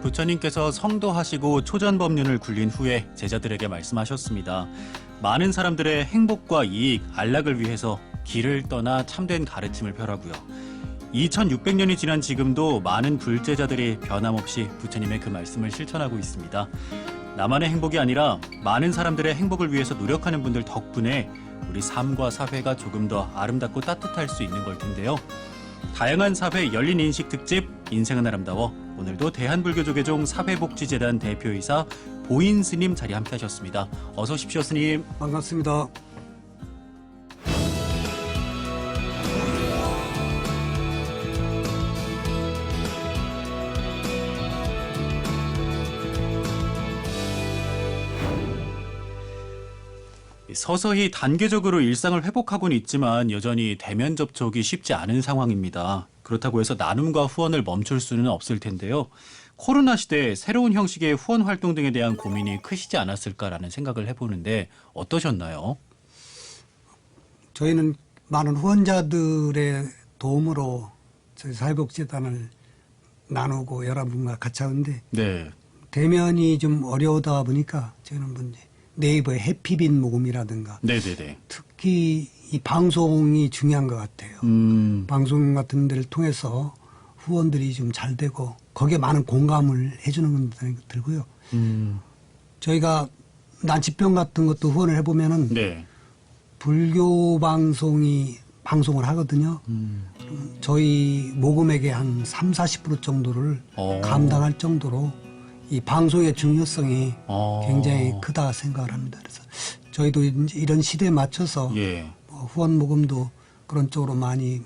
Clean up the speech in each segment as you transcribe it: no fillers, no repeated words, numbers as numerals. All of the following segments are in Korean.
부처님께서 성도하시고 초전법륜을 굴린 후에 제자들에게 말씀하셨습니다. 많은 사람들의 행복과 이익, 안락을 위해서 길을 떠나 참된 가르침을 펴라고요. 2600년이 지난 지금도 많은 불제자들이 변함없이 부처님의 그 말씀을 실천하고 있습니다. 나만의 행복이 아니라 많은 사람들의 행복을 위해서 노력하는 분들 덕분에 우리 삶과 사회가 조금 더 아름답고 따뜻할 수 있는 걸 텐데요. 다양한 사회 열린 인식 특집 인생은 아름다워, 오늘도 대한불교조계종 사회복지재단 대표이사 보인 스님 자리 함께 하셨습니다. 어서 오십시오, 스님. 반갑습니다. 서서히 단계적으로 일상을 회복하고는 있지만 여전히 대면 접촉이 쉽지 않은 상황입니다. 그렇다고 해서 나눔과 후원을 멈출 수는 없을 텐데요. 코로나 시대에 새로운 형식의 후원 활동 등에 대한 고민이 크시지 않았을까라는 생각을 해보는데 어떠셨나요? 저희는 많은 후원자들의 도움으로 저희 사회복지재단을 나누고 여러분과 같이 하는데 네. 대면이 좀 어려우다 보니까 저희는 이제 네이버의 해피빈 모금이라든가 네네네. 특히 이 방송이 중요한 것 같아요. 방송 같은 데를 통해서 후원들이 좀 잘 되고 거기에 많은 공감을 해주는 건 들고요. 저희가 난치병 같은 것도 후원을 해보면은 네. 불교 방송이 방송을 하거든요. 그러면 저희 모금액의 한 30~40% 정도를 감당할 정도로 이 방송의 중요성이 굉장히 크다 생각을 합니다. 그래서 저희도 이제 이런 시대에 맞춰서 예. 후원 모금도 그런 쪽으로 많이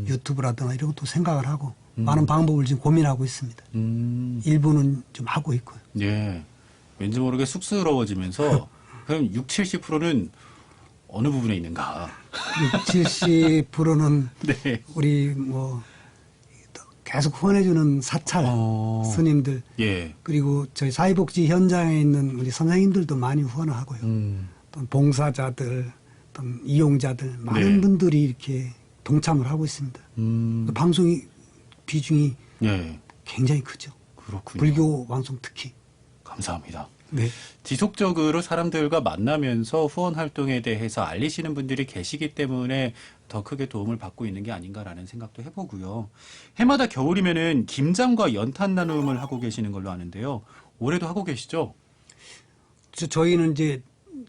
유튜브라든가 이런 것도 생각을 하고 많은 방법을 지금 고민하고 있습니다. 일부는 좀 하고 있고요. 예. 왠지 모르게 쑥스러워지면서 그럼 60~70%는 어느 부분에 있는가? 60~70%는 네. 우리 뭐 계속 후원해주는 사찰 스님들 예. 그리고 저희 사회복지 현장에 있는 우리 선생님들도 많이 후원을 하고요. 또 봉사자들, 또 이용자들 많은 네. 분들이 이렇게 동참을 하고 있습니다. 방송이 비중이 예. 굉장히 크죠. 그렇군요. 불교 방송 특히. 감사합니다. 네. 지속적으로 사람들과 만나면서 후원 활동에 대해서 알리시는 분들이 계시기 때문에 더 크게 도움을 받고 있는 게 아닌가라는 생각도 해보고요. 해마다 겨울이면은 김장과 연탄 나눔을 하고 계시는 걸로 아는데요. 올해도 하고 계시죠? 저희는 이제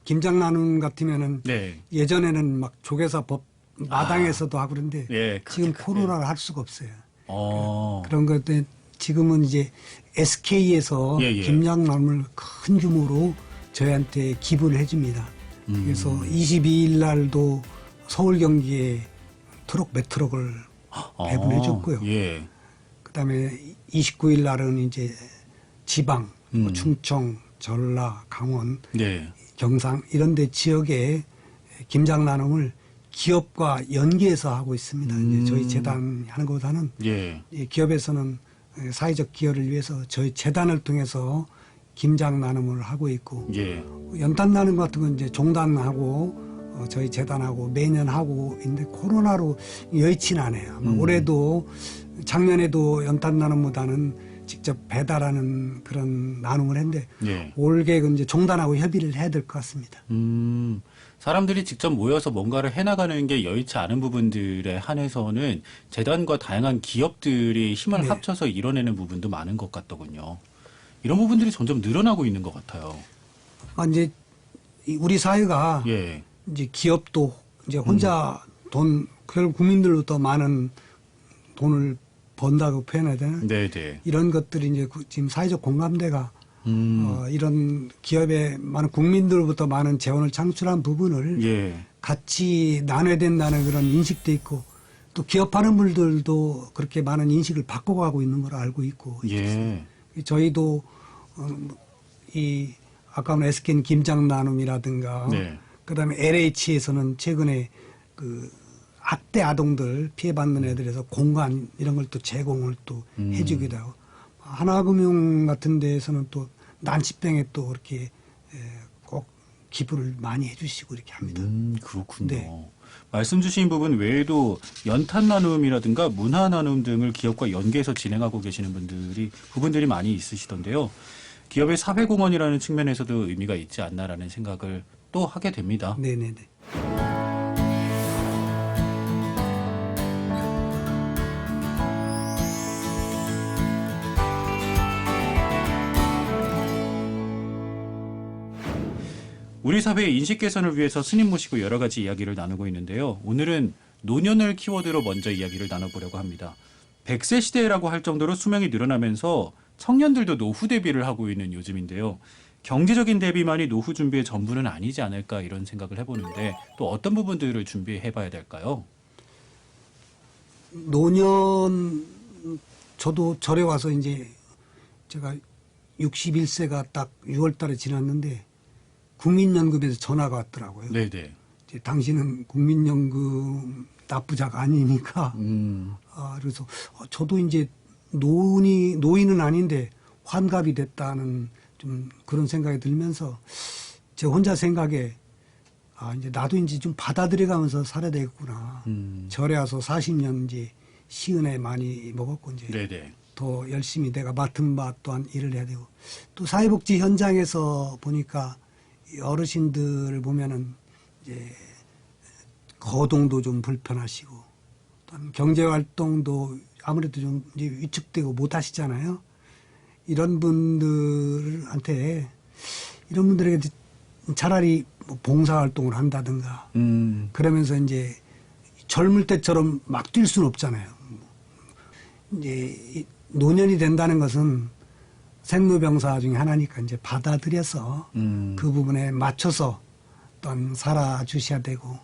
김장 나눔 같으면은 네. 예전에는 막 조계사 법 마당에서도 하고 그런데 예, 지금 코로나를 할 수가 없어요. 어. 그런 것들 지금은 이제 SK에서 예, 예. 김장 나눔을 큰 규모로 저희한테 기부를 해줍니다. 그래서 22일 날도 서울 경기에 트럭 몇 트럭을 배분해 줬고요. 예. 그다음에 29일 날은 이제 지방, 뭐 충청, 전라, 강원, 네. 경상 이런 데 지역에 김장 나눔을 기업과 연계해서 하고 있습니다. 이제 저희 재단이 하는 것보다는 예. 이 기업에서는 사회적 기여를 위해서 저희 재단을 통해서 김장 나눔을 하고 있고 예. 연탄 나눔 같은 건 이제 종단하고 저희 재단하고 매년 하고 있는데 코로나로 여의치는 않아요. 아마 올해도 작년에도 연탄 나눔보다는 직접 배달하는 그런 나눔을 했는데 예. 올 계획은 이제 종단하고 협의를 해야 될 것 같습니다. 사람들이 직접 모여서 뭔가를 해나가는 게 여의치 않은 부분들에 한해서는 재단과 다양한 기업들이 힘을 네. 합쳐서 이뤄내는 부분도 많은 것 같더군요. 이런 부분들이 점점 늘어나고 있는 것 같아요. 이제 우리 사회가 예. 이제 기업도 이제 혼자 돈, 그걸 국민들로부터 많은 돈을 번다고 표현해야 되나? 네네. 이런 것들이 이제 지금 사회적 공감대가 이런 기업에 많은 국민들로부터 많은 재원을 창출한 부분을 예. 같이 나눠야 된다는 그런 인식도 있고 또 기업하는 분들도 그렇게 많은 인식을 바꿔가고 있는 걸 알고 있고 예. 저희도 이 아까 말 SK는 김장 나눔이라든가 네. 그다음에 LH에서는 최근에 그 학대 아동들 피해받는 애들에서 공간 이런 걸 또 제공을 또 해주기도 하고 하나금융 같은 데에서는 또 난치병에 또 그렇게 꼭 기부를 많이 해주시고 이렇게 합니다. 그렇군요. 네. 말씀 주신 부분 외에도 연탄 나눔이라든가 문화 나눔 등을 기업과 연계해서 진행하고 계시는 부분들이 많이 있으시던데요. 기업의 사회공헌이라는 측면에서도 의미가 있지 않나라는 생각을 또 하게 됩니다. 네네네. 우리 사회의 인식 개선을 위해서 스님 모시고 여러 가지 이야기를 나누고 있는데요. 오늘은 노년을 키워드로 먼저 이야기를 나눠보려고 합니다. 100세 시대라고 할 정도로 수명이 늘어나면서 청년들도 노후 대비를 하고 있는 요즘인데요. 경제적인 대비만이 노후 준비의 전부는 아니지 않을까 이런 생각을 해보는데 또 어떤 부분들을 준비해봐야 될까요? 노년 저도 절에 와서 이제 제가 61세가 딱 6월 달에 지났는데 국민연금에서 전화가 왔더라고요. 네네. 이제 당신은 국민연금 납부자가 아니니까. 그래서 저도 이제 노인은 아닌데 환갑이 됐다는 좀 그런 생각이 들면서 제 혼자 생각에 이제 나도 이제 좀 받아들여가면서 살아야 되겠구나. 절에 와서 40년 이제 시은혜 많이 먹었고 이제 네네. 더 열심히 내가 맡은 바 또한 일을 해야 되고 또 사회복지 현장에서 보니까 이 어르신들 보면은 이제 거동도 좀 불편하시고 또한 경제 활동도 아무래도 좀 이제 위축되고 못 하시잖아요. 이런 분들한테 이런 분들에게 차라리 뭐 봉사 활동을 한다든가 그러면서 이제 젊을 때처럼 막 뛸 수는 없잖아요. 이제 노년이 된다는 것은 생로병사 중에 하나니까 이제 받아들여서 그 부분에 맞춰서 또한 살아주셔야 되고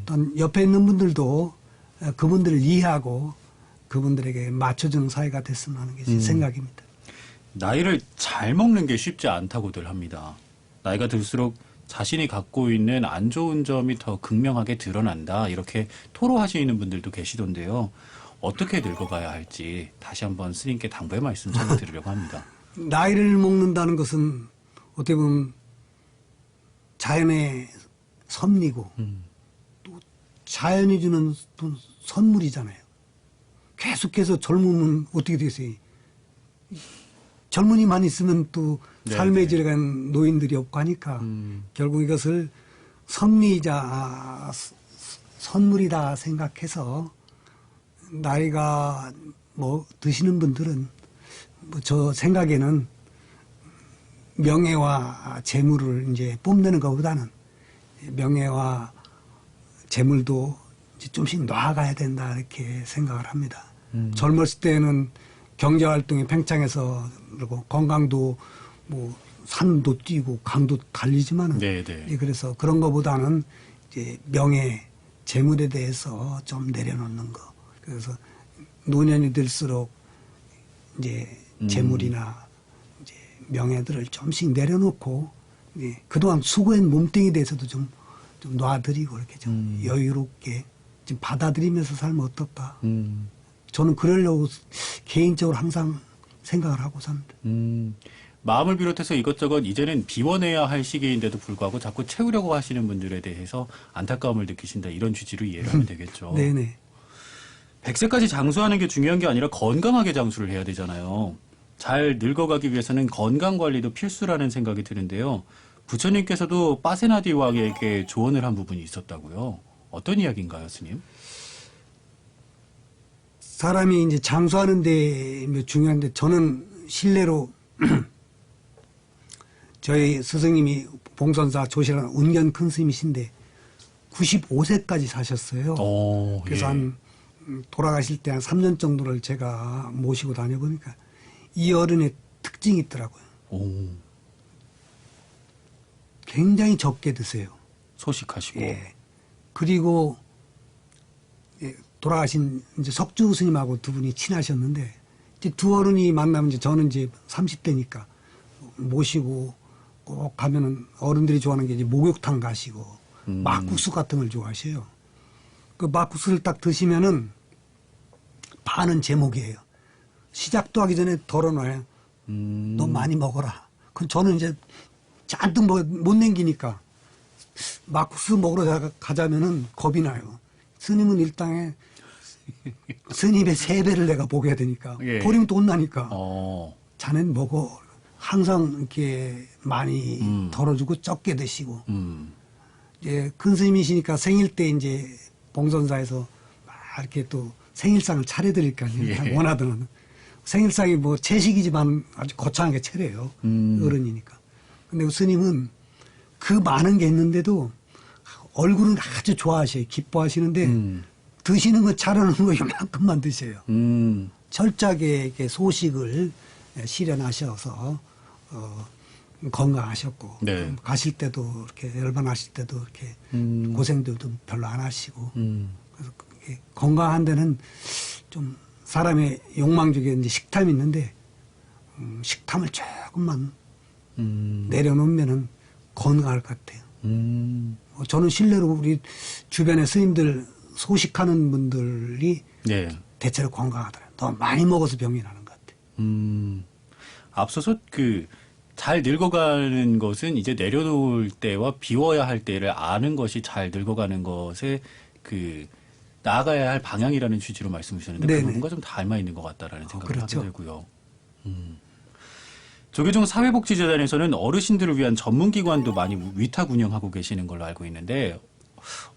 또한 옆에 있는 분들도 그분들을 이해하고 그분들에게 맞춰주는 사회가 됐으면 하는 게 제 생각입니다. 나이를 잘 먹는 게 쉽지 않다고들 합니다. 나이가 들수록 자신이 갖고 있는 안 좋은 점이 더 극명하게 드러난다. 이렇게 토로하시는 분들도 계시던데요. 어떻게 늙어가야 할지 다시 한번 스님께 당부의 말씀 전해드리려고 합니다. 나이를 먹는다는 것은 어떻게 보면 자연의 섭리고 또 자연이 주는 선물이잖아요. 계속해서 젊으면 어떻게 되겠어요? 젊은이만 있으면 또 삶의 질에 간 노인들이 없고 하니까 결국 이것을 섭리이자 선물이다 생각해서 나이가 뭐 드시는 분들은 뭐 저 생각에는 명예와 재물을 이제 뽐내는 것보다는 명예와 재물도 이제 좀씩 놔가야 된다 이렇게 생각을 합니다. 젊었을 때는 경제 활동이 팽창해서 그리고 건강도 뭐 산도 뛰고 강도 달리지만은 그래서 그런 것보다는 이제 명예 재물에 대해서 좀 내려놓는 거. 그래서 노년이 들수록 이제 재물이나 이제 명예들을 좀씩 내려놓고 그동안 수고한 몸뚱이에 대해서도 좀 놔드리고 이렇게 좀 여유롭게 좀 받아들이면서 살면 어떨까. 저는 그러려고 개인적으로 항상 생각을 하고 삽니다. 마음을 비롯해서 이것저것 이제는 비워내야 할 시기인데도 불구하고 자꾸 채우려고 하시는 분들에 대해서 안타까움을 느끼신다. 이런 취지로 이해를 하면 되겠죠. 네네. 100세까지 장수하는 게 중요한 게 아니라 건강하게 장수를 해야 되잖아요. 잘 늙어가기 위해서는 건강관리도 필수라는 생각이 드는데요. 부처님께서도 빠세나디 왕에게 조언을 한 부분이 있었다고요. 어떤 이야기인가요, 스님? 사람이 이제 장수하는데 중요한데 저는 실례로 저희 스승님이 봉선사 조실한 운견 큰 스님이신데 95세까지 사셨어요. 그래서 한 돌아가실 때 한 3년 정도를 제가 모시고 다녀보니까 이 어른의 특징이 있더라고요. 굉장히 적게 드세요. 소식하시고. 그리고 돌아가신 이제 석주 스님하고 두 분이 친하셨는데 이제 두 어른이 만나면 이제 저는 이제 30대니까 모시고 꼭 가면은 어른들이 좋아하는 게 이제 목욕탕 가시고 막국수 같은 걸 좋아하셔요. 그 막국수를 딱 드시면은 반은 제목이에요. 시작도 하기 전에 덜어놔요. 너 많이 먹어라. 그럼 저는 이제 잔뜩 못 남기니까 막국수 먹으러 가자면은 겁이 나요. 스님은 일당에 스님의 3배를 내가 먹여야 되니까. 예. 버리면 또 혼나니까. 어. 자넨 먹어. 항상 이렇게 많이 덜어주고 적게 드시고. 이제 큰 스님이시니까 생일 때 이제 봉선사에서 막 이렇게 또 생일상을 차려드릴까요. 예. 원하던 생일상이 뭐 채식이지만 아주 거창하게 차려요. 어른이니까. 근데 그 스님은 그 많은 게 있는데도 얼굴은 아주 좋아하셔요. 기뻐하시는데 드시는 거 차려놓은 거 요만큼만 드세요. 철저하게 이렇게 소식을 실현하셔서 건강하셨고 네. 가실 때도 이렇게 열반하실 때도 이렇게 고생도 좀 별로 안 하시고 그래서 건강한 데는 좀 사람의 욕망 중에 이제 식탐이 있는데 식탐을 조금만 내려놓으면은 건강할 것 같아요. 저는 실례로 우리 주변의 스님들 소식하는 분들이 네. 대체로 건강하더라고요. 더 많이 먹어서 병이 나는 것 같아요. 앞서서 잘 늙어가는 것은 이제 내려놓을 때와 비워야 할 때를 아는 것이 잘 늙어가는 것에 나아가야 할 방향이라는 취지로 말씀을 주셨는데 그 네네. 부분과 좀 닮아 있는 것 같다라는 생각을 그렇죠. 하게 되고요. 조계종 사회복지재단에서는 어르신들을 위한 전문기관도 많이 위탁 운영하고 계시는 걸로 알고 있는데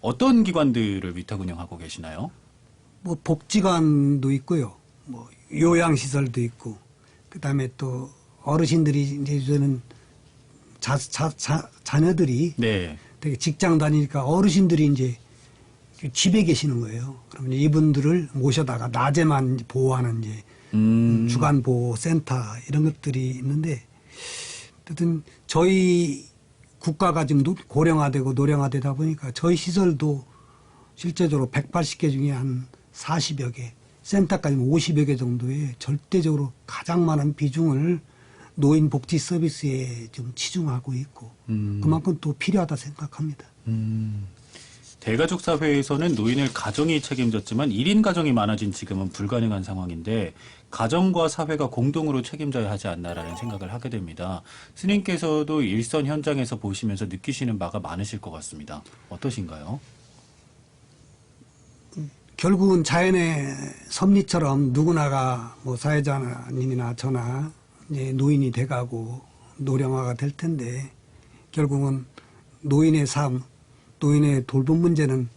어떤 기관들을 위탁 운영하고 계시나요? 뭐 복지관도 있고요. 뭐 요양시설도 있고 그다음에 또 어르신들이 이제 저는 자녀들이 네. 되게 직장 다니니까 어르신들이 이제 집에 계시는 거예요. 그러면 이분들을 모셔다가 낮에만 보호하는 이제 주간 보호 센터 이런 것들이 있는데 어쨌든 저희 국가가 지금 고령화되고 노령화되다 보니까 저희 시설도 실제적으로 180개 중에 한 40여 개, 센터까지 50여 개 정도의 절대적으로 가장 많은 비중을 노인 복지 서비스에 좀 치중하고 있고 그만큼 또 필요하다 생각합니다. 대가족 사회에서는 노인을 가정이 책임졌지만 1인 가정이 많아진 지금은 불가능한 상황인데 가정과 사회가 공동으로 책임져야 하지 않나라는 생각을 하게 됩니다. 스님께서도 일선 현장에서 보시면서 느끼시는 바가 많으실 것 같습니다. 어떠신가요? 결국은 자연의 섭리처럼 누구나가 뭐 사회자님이나 저나 이제 노인이 돼가고 노령화가 될 텐데 결국은 노인의 삶, 노인의 돌봄 문제는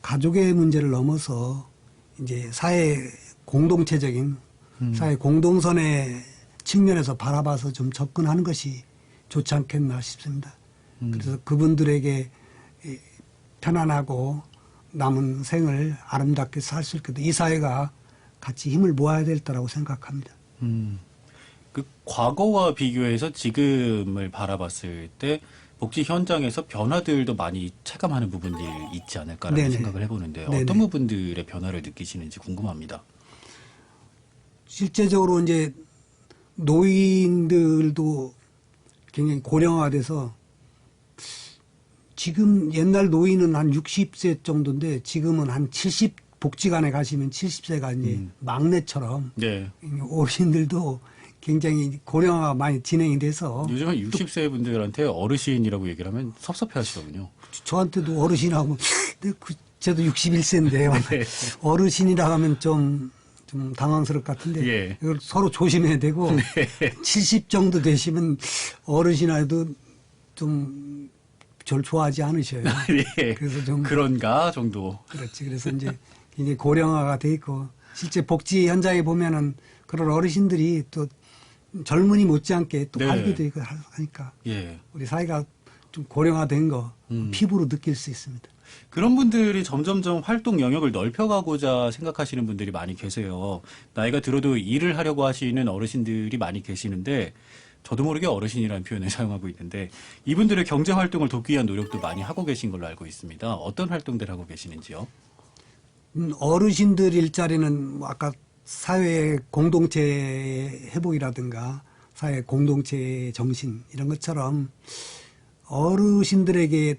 가족의 문제를 넘어서 이제 사회 공동체적인 사회 공동선의 측면에서 바라봐서 좀 접근하는 것이 좋지 않겠나 싶습니다. 그래서 그분들에게 편안하고 남은 생을 아름답게 살 수 있게 이 사회가 같이 힘을 모아야 될 거라고 생각합니다. 과거와 비교해서 지금을 바라봤을 때 복지 현장에서 변화들도 많이 체감하는 부분들이 있지 않을까라는 네네. 생각을 해보는데요. 네네. 어떤 부분들의 변화를 느끼시는지 궁금합니다. 실제적으로 이제 노인들도 굉장히 고령화돼서 지금 옛날 노인은 한 60세 정도인데 지금은 한 복지관에 가시면 70세가 이제 막내처럼 네. 어르신들도 굉장히 고령화가 많이 진행이 돼서 요즘은 60세 분들한테 어르신이라고 얘기를 하면 섭섭해 하시더군요. 저한테도 어르신하고 저도 61세인데 네. 어르신이라 하면 좀 당황스러울 것 같은데 예. 이걸 서로 조심해야 되고 70 정도 되시면 어르신이라도 좀 절 좋아하지 않으셔요. 예. 그래서 좀 그런가 정도. 그렇지. 그래서 이제 굉장히 고령화가 돼 있고 실제 복지 현장에 보면은 그런 어르신들이 또 젊은이 못지않게 또 네. 활기도 있고 하니까 예. 우리 사회가 좀 고령화된 거 피부로 느낄 수 있습니다. 그런 분들이 점점점 활동 영역을 넓혀가고자 생각하시는 분들이 많이 계세요. 나이가 들어도 일을 하려고 하시는 어르신들이 많이 계시는데 저도 모르게 어르신이라는 표현을 사용하고 있는데 이분들의 경제 활동을 돕기 위한 노력도 많이 하고 계신 걸로 알고 있습니다. 어떤 활동들 하고 계시는지요? 어르신들 일자리는 뭐 아까 사회 공동체 회복이라든가 사회 공동체 정신 이런 것처럼 어르신들에게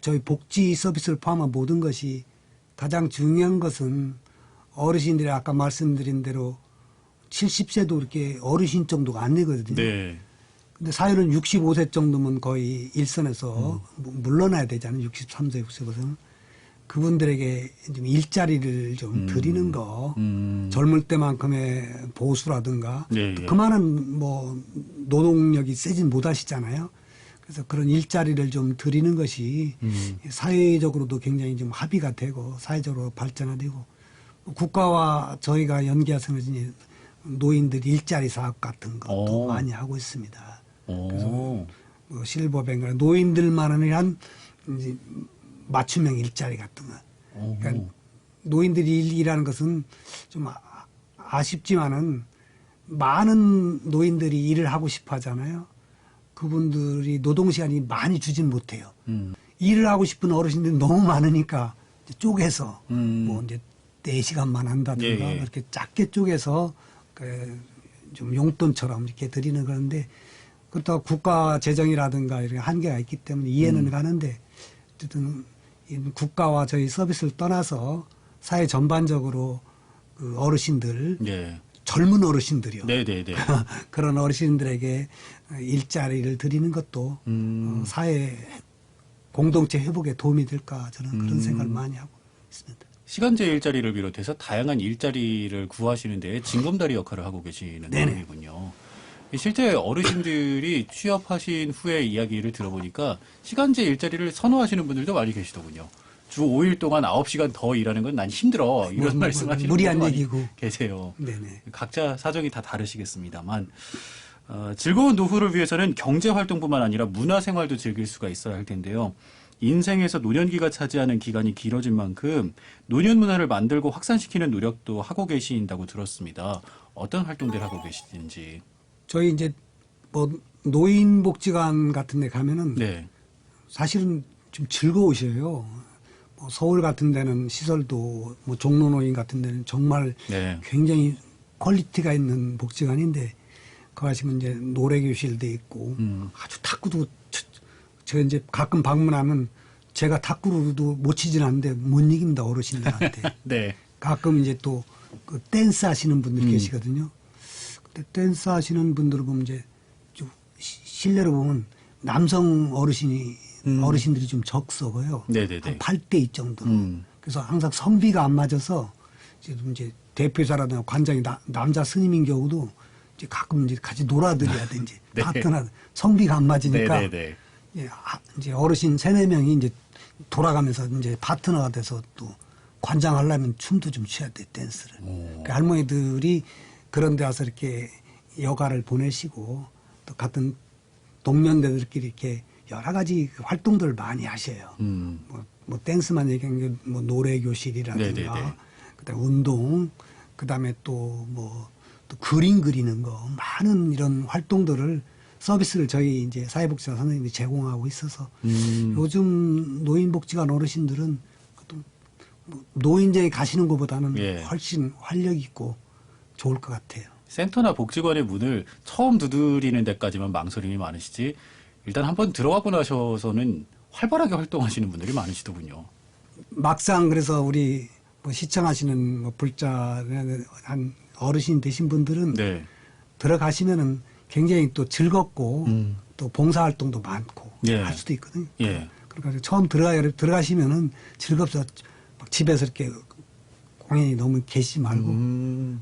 저희 복지 서비스를 포함한 모든 것이 가장 중요한 것은 어르신들이 아까 말씀드린 대로 70세도 이렇게 어르신 정도가 안 되거든요. 네. 근데 사회는 65세 정도면 거의 일선에서 물러나야 되잖아요. 63세, 65세는. 그분들에게 좀 일자리를 좀 드리는 거, 젊을 때만큼의 보수라든가, 예, 예. 그만한 뭐 노동력이 세진 못하시잖아요. 그래서 그런 일자리를 좀 드리는 것이 사회적으로도 굉장히 좀 합의가 되고 사회적으로 발전화되고 국가와 저희가 연계해서는 이제 노인들 일자리 사업 같은 것도 오. 많이 하고 있습니다. 오. 그래서 뭐 실버뱅크 노인들만을 위한 이제 맞춤형 일자리 같은 거. 그러니까 노인들이 일하는 것은 좀 아쉽지만은 많은 노인들이 일을 하고 싶어 하잖아요. 그분들이 노동 시간이 많이 주진 못해요. 일을 하고 싶은 어르신들이 너무 많으니까 이제 쪼개서 뭐 이제 4시간만 한다든가 예, 예. 이렇게 작게 쪼개서 좀 용돈처럼 이렇게 드리는 그런데 그렇다고 국가 재정이라든가 이런 한계가 있기 때문에 이해는 가는데 어쨌든 이 국가와 저희 서비스를 떠나서 사회 전반적으로 그 어르신들 예. 젊은 어르신들이요. 네네네. 그런 어르신들에게 일자리를 드리는 것도 사회 공동체 회복에 도움이 될까 저는 그런 생각을 많이 하고 있습니다. 시간제 일자리를 비롯해서 다양한 일자리를 구하시는 데 징검다리 역할을 하고 계시는 네네. 상황이군요. 실제 어르신들이 취업하신 후에 이야기를 들어보니까 시간제 일자리를 선호하시는 분들도 많이 계시더군요. 주 5일 동안 9시간 더 일하는 건 난 힘들어. 이런 말씀하시는 무리한 분들도 많이 얘기고. 계세요. 네네. 각자 사정이 다 다르시겠습니다만 즐거운 노후를 위해서는 경제 활동뿐만 아니라 문화 생활도 즐길 수가 있어야 할 텐데요. 인생에서 노년기가 차지하는 기간이 길어진 만큼 노년 문화를 만들고 확산시키는 노력도 하고 계신다고 들었습니다. 어떤 활동들 하고 계시는지. 저희 이제 뭐 노인복지관 같은 데 가면은 네. 사실은 좀 즐거우셔요. 뭐 서울 같은 데는 시설도 뭐 종로노인 같은 데는 정말 네. 굉장히 퀄리티가 있는 복지관인데 그 가시면 이제 노래교실도 있고 아주 탁구도 저 이제 가끔 방문하면 제가 탁구도 못 치진 않는데 못 이깁니다 어르신들한테. 네. 가끔 이제 또 그 댄스 하시는 분들 계시거든요. 근데 댄스 하시는 분들을 보면 이제 좀 실내로 보면 남성 어르신들이 좀 적석어요. 네네네. 한 8대2 정도로. 그래서 항상 성비가 안 맞아서 지금 이제 대표자라든가 관장이 남자 스님인 경우도 이제 가끔 이제 같이 놀아드려야든지 네. 파트너 성비가 안 맞으니까 네네네. 예, 이제 어르신 3-4명이 이제 돌아가면서 이제 파트너가 돼서 또 관장하려면 춤도 좀 춰야 돼, 댄스를. 그 할머니들이 그런 데 와서 이렇게 여가를 보내시고 또 같은 동년배들끼리 이렇게 여러 가지 활동들을 많이 하셔요. 뭐 댄스만 얘기한 게 뭐 노래 교실이라든가 네네네. 그다음에 운동 그다음에 또 뭐 또 그림 그리는 거 많은 이런 활동들을 서비스를 저희 이제 사회복지사 선생님이 제공하고 있어서 요즘 노인복지관 어르신들은 또 뭐 노인정에 가시는 것보다는 예. 훨씬 활력 있고 좋을 것 같아요. 센터나 복지관의 문을 처음 두드리는 데까지만 망설임이 많으시지 일단 한번 들어가고 나셔서는 활발하게 활동하시는 분들이 많으시더군요. 막상 그래서 우리 뭐 시청하시는 뭐 불자한 어르신 되신 분들은 네. 들어가시면은 굉장히 또 즐겁고 또 봉사활동도 많고 예. 할 수도 있거든요. 예. 그러니까 처음 들어가시면은 즐겁서 막 집에서 이렇게 공연히 너무 계시지 말고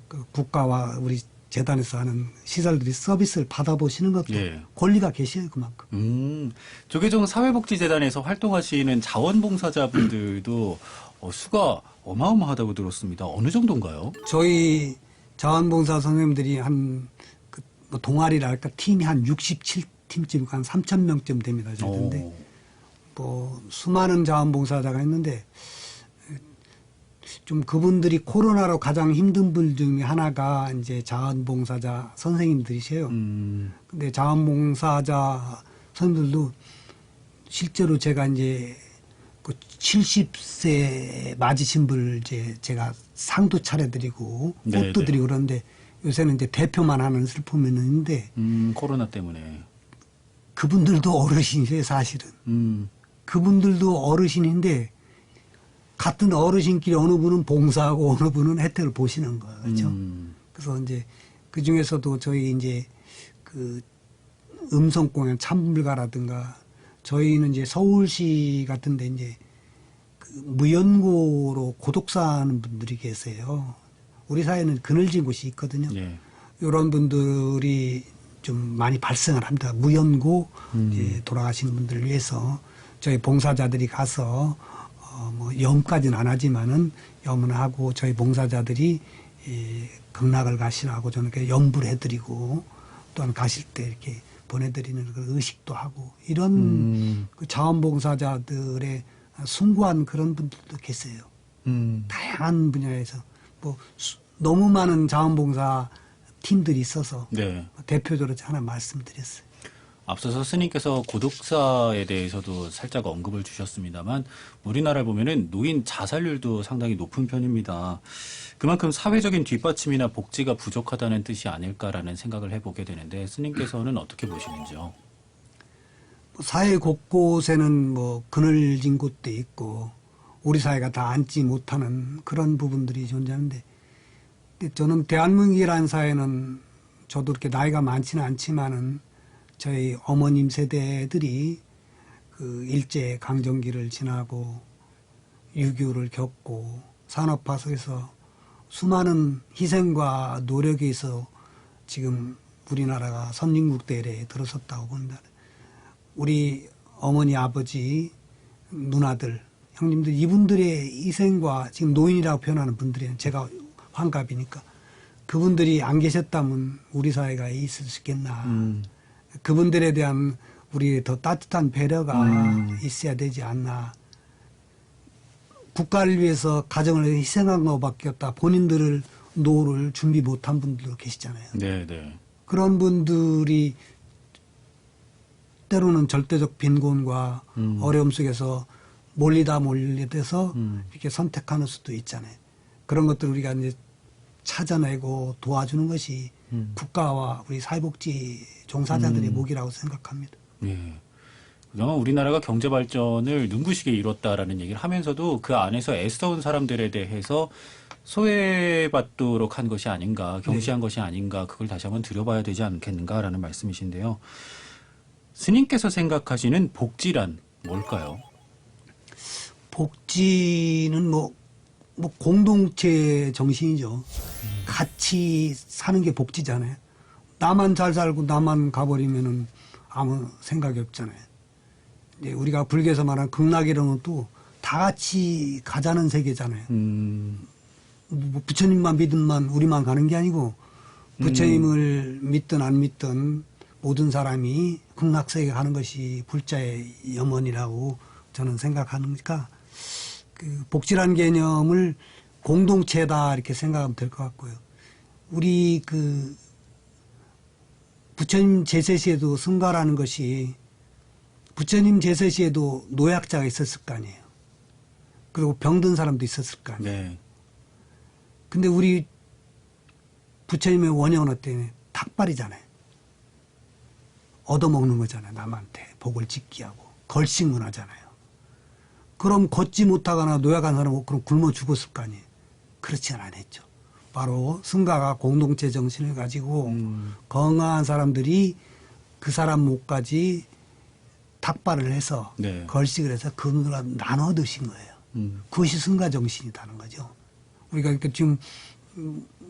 그 국가와 우리 재단에서 하는 시설들이 서비스를 받아보시는 것도 예. 권리가 계셔요 그만큼. 조계종 사회복지재단에서 활동하시는 자원봉사자분들도 수가 어마어마하다고 들었습니다. 어느 정도인가요? 저희 자원봉사 선생님들이 뭐 동아리랄까 팀이 한 67팀쯤 한 3,000명쯤 됩니다. 저희인데 뭐 수많은 자원봉사자가 있는데 좀 그분들이 코로나로 가장 힘든 분 중에 하나가 이제 자원봉사자 선생님들이세요. 근데 자원봉사자 선생님들도 실제로 제가 이제 그 70세 맞으신 분을 이제 제가 상도 차려드리고 네네. 꽃도 드리고 그러는데 요새는 이제 대표만 하는 슬픔이 있는데 코로나 때문에. 그분들도 어르신이세요 사실은. 그분들도 어르신인데 같은 어르신끼리 어느 분은 봉사하고 어느 분은 혜택을 보시는 거예요. 그렇죠? 그래서 이제 그 중에서도 저희 이제 그 음성 공연 참불가라든가 저희는 이제 서울시 같은데 이제 그 무연고로 고독사하는 분들이 계세요. 우리 사회는 그늘진 곳이 있거든요. 예. 이런 분들이 좀 많이 발생을 합니다. 무연고 이제 돌아가신 분들을 위해서 저희 봉사자들이 가서 뭐 염까지는 안 하지만은 염은 하고 저희 봉사자들이 극락을 가시라고 저는 이렇게 염불 해드리고 또한 가실 때 이렇게 보내드리는 그 의식도 하고 이런 그 자원봉사자들의 숭고한 그런 분들도 계세요. 다양한 분야에서 뭐 너무 많은 자원봉사 팀들이 있어서 네. 대표적으로 하나 말씀드렸어요. 앞서서 스님께서 고독사에 대해서도 살짝 언급을 주셨습니다만 우리나라를 보면은 노인 자살률도 상당히 높은 편입니다. 그만큼 사회적인 뒷받침이나 복지가 부족하다는 뜻이 아닐까라는 생각을 해보게 되는데 스님께서는 어떻게 보시는지요? 사회 곳곳에는 뭐 그늘진 곳도 있고 우리 사회가 다 앉지 못하는 그런 부분들이 존재하는데 근데 저는 대한민국이라는 사회는 저도 그렇게 나이가 많지는 않지만은 저희 어머님 세대들이 그 일제 강점기를 지나고 6.25를 겪고 산업화 속에서 수많은 희생과 노력에 있어 지금 우리나라가 선진국 대열에 들어섰다고 봅니다. 우리 어머니, 아버지, 누나들, 형님들 이분들의 희생과 지금 노인이라고 표현하는 분들이 제가 환갑이니까 그분들이 안 계셨다면 우리 사회가 있을 수 있겠나. 그분들에 대한 우리 더 따뜻한 배려가 있어야 되지 않나. 국가를 위해서 가정을 희생한 것밖에 없다. 본인들을 노후를 준비 못한 분들도 계시잖아요. 네, 네. 그런 분들이 때로는 절대적 빈곤과 어려움 속에서 몰리돼서 이렇게 선택하는 수도 있잖아요. 그런 것들 우리가 이제 찾아내고 도와주는 것이 국가와 우리 사회복지 종사자들의 몫이라고 생각합니다. 네. 그동안 우리나라가 경제 발전을 눈부시게 이뤘다라는 얘기를 하면서도 그 안에서 애써온 사람들에 대해서 소외받도록 한 것이 아닌가, 경시한 것이 아닌가, 그걸 다시 한번 들여봐야 되지 않겠는가라는 말씀이신데요. 스님께서 생각하시는 복지란 뭘까요? 복지는 뭐 공동체 정신이죠. 같이 사는 게 복지잖아요. 나만 잘 살고 나만 가버리면은 아무 생각이 없잖아요. 이제 우리가 불교에서 말하는 극락이라는 것도 다 같이 가자는 세계잖아요. 뭐 부처님만 믿음만 우리만 가는 게 아니고 부처님을 믿든 안 믿든 모든 사람이 극락세계 가는 것이 불자의 염원이라고 저는 생각하니까 그 복지라는 개념을 공동체다 이렇게 생각하면 될 것 같고요. 우리 그 부처님 제세 시에도 승가라는 것이 부처님 제세 시에도 노약자가 있었을 거 아니에요. 그리고 병든 사람도 있었을 거 아니에요. 네. 근데 우리 부처님의 원형은 어때요? 탁발이잖아요. 얻어먹는 거잖아요. 남한테 복을 짓기 하고 걸식문화잖아요. 그럼 걷지 못하거나 노약한 사람은 그럼 굶어 죽었을 거 아니에요. 그렇지는 않았죠. 바로 승가가 공동체 정신을 가지고 건강한 사람들이 그 사람 목까지 탁발을 해서 네. 걸식을 해서 그분들과 나눠 드신 거예요. 그것이 승가 정신이라는 거죠. 우리가 그러니까 지금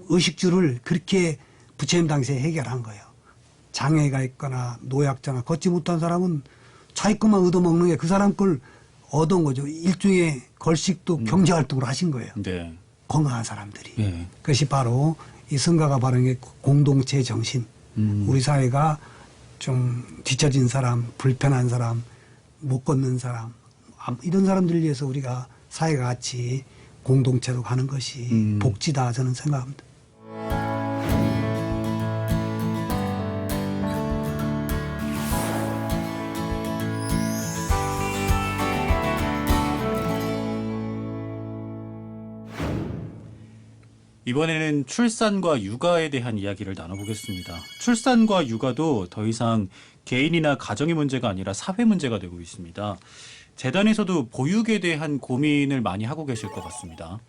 의식주를 그렇게 부처님 당시에 해결한 거예요. 장애가 있거나 노약자나 걷지 못한 사람은 자기 것만 얻어먹는 게 그 사람 걸 얻은 거죠. 일종의 걸식도 경제활동을 하신 거예요. 네. 건강한 사람들이. 네. 그것이 바로 이 승가가 바른 공동체 정신. 우리 사회가 좀 뒤처진 사람, 불편한 사람, 못 걷는 사람 이런 사람들을 위해서 우리가 사회가 같이 공동체로 가는 것이 복지다 저는 생각합니다. 이번에는 출산과 육아에 대한 이야기를 나눠보겠습니다. 출산과 육아도 더 이상 개인이나 가정의 문제가 아니라 사회 문제가 되고 있습니다. 재단에서도 보육에 대한 고민을 많이 하고 계실 것 같습니다.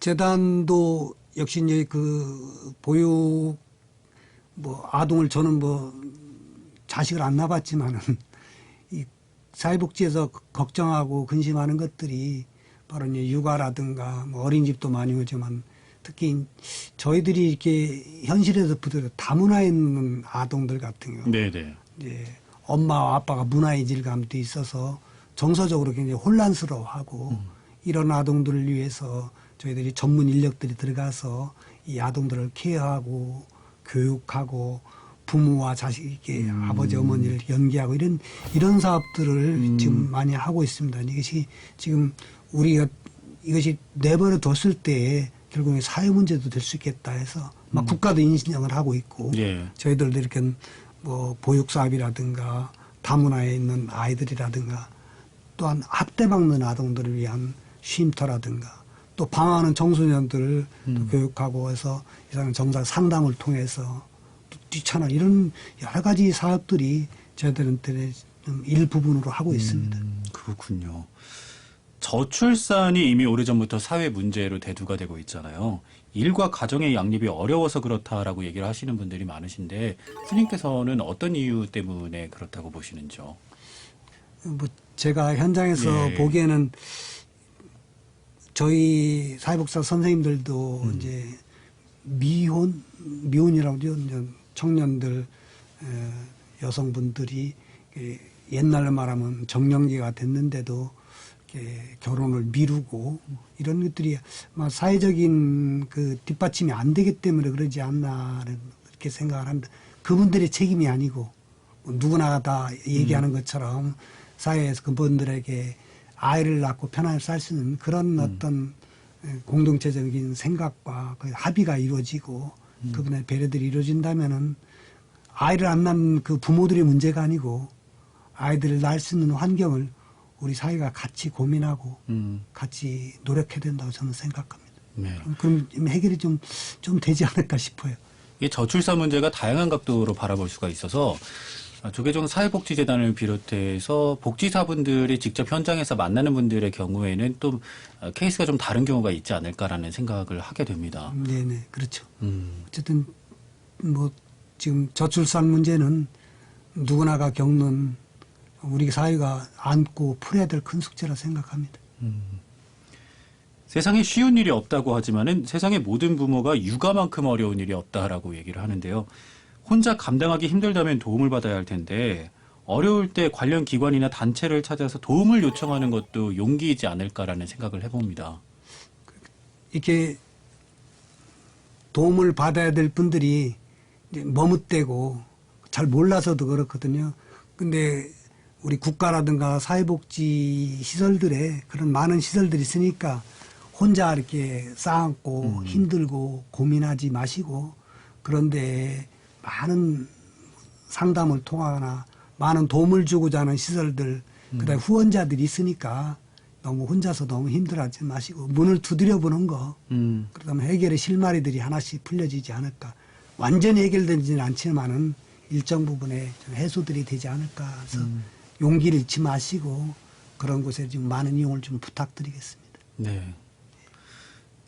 재단도 역시 이제 그 보육 뭐 아동을 저는 뭐 자식을 안 낳았지만은 이 사회복지에서 걱정하고 근심하는 것들이 바로 이제 육아라든가 뭐 어린이집도 많이 오지만 특히 저희들이 이렇게 현실에서 부딪혀 다문화에 있는 아동들 같은 경우 네네. 이제 엄마와 아빠가 문화의 질감도 있어서 정서적으로 굉장히 혼란스러워하고 이런 아동들을 위해서 저희들이 전문 인력들이 들어가서 이 아동들을 케어하고 교육하고 부모와 자식에게 아버지 어머니를 연계하고 이런 사업들을 지금 많이 하고 있습니다. 이것이 지금 우리가 이것이 내버려 뒀을 때 결국에 사회 문제도 될 수 있겠다 해서 막 국가도 인정을 하고 있고 예. 저희들도 이렇게 뭐 보육 사업이라든가 다문화에 있는 아이들이라든가 또한 학대받는 아동들을 위한 쉼터라든가 또 방황하는 청소년들을 또 교육하고 해서 이 사람 정상 상담을 통해서 또 뛰쳐나 이런 여러 가지 사업들이 저희들한테 일부분으로 하고 있습니다. 그렇군요. 저출산이 이미 오래전부터 사회 문제로 대두가 되고 있잖아요. 일과 가정의 양립이 어려워서 그렇다라고 얘기를 하시는 분들이 많으신데 스님께서는 어떤 이유 때문에 그렇다고 보시는지요? 뭐 제가 현장에서 예. 보기에는 저희 사회복지사 선생님들도 이제 미혼이라고 하죠. 이제 청년들 여성분들이 옛날로 말하면 정년기가 됐는데도 이렇게 결혼을 미루고 이런 것들이 아마 사회적인 그 뒷받침이 안 되기 때문에 그러지 않나 이렇게 생각을 합니다. 그분들의 책임이 아니고 뭐 누구나 다 얘기하는 것처럼 사회에서 그분들에게 아이를 낳고 편안히 살 수 있는 그런 어떤 공동체적인 생각과 그 합의가 이루어지고 그분의 배려들이 이루어진다면은 아이를 안 낳는 그 부모들의 문제가 아니고 아이들을 낳을 수 있는 환경을 우리 사회가 같이 고민하고 같이 노력해야 된다고 저는 생각합니다. 네. 그럼 해결이 좀 되지 않을까 싶어요. 이 저출산 문제가 다양한 각도로 바라볼 수가 있어서 조계종 사회복지재단을 비롯해서 복지사분들이 직접 현장에서 만나는 분들의 경우에는 또 케이스가 좀 다른 경우가 있지 않을까라는 생각을 하게 됩니다. 네네, 그렇죠. 어쨌든 뭐 지금 저출산 문제는 누구나가 겪는 우리 사회가 안고 풀어야 될 큰 숙제라 생각합니다. 세상에 쉬운 일이 없다고 하지만은 세상의 모든 부모가 육아만큼 어려운 일이 없다라고 얘기를 하는데요. 혼자 감당하기 힘들다면 도움을 받아야 할 텐데 어려울 때 관련 기관이나 단체를 찾아서 도움을 요청하는 것도 용기이지 않을까라는 생각을 해봅니다. 이렇게 도움을 받아야 될 분들이 이제 머뭇대고 잘 몰라서도 그렇거든요. 근데 우리 국가라든가 사회복지 시설들에 그런 많은 시설들이 있으니까 혼자 이렇게 쌓고 힘들고 고민하지 마시고 그런데 많은 상담을 통하거나 많은 도움을 주고자 하는 시설들 그다음에 후원자들이 있으니까 너무 혼자서 너무 힘들어하지 마시고 문을 두드려 보는 거 그러면 해결의 실마리들이 하나씩 풀려지지 않을까. 완전히 해결되지는 않지만은 일정 부분에 좀 해소들이 되지 않을까 해서 용기를 잃지 마시고 그런 곳에 좀 많은 이용을 좀 부탁드리겠습니다. 네.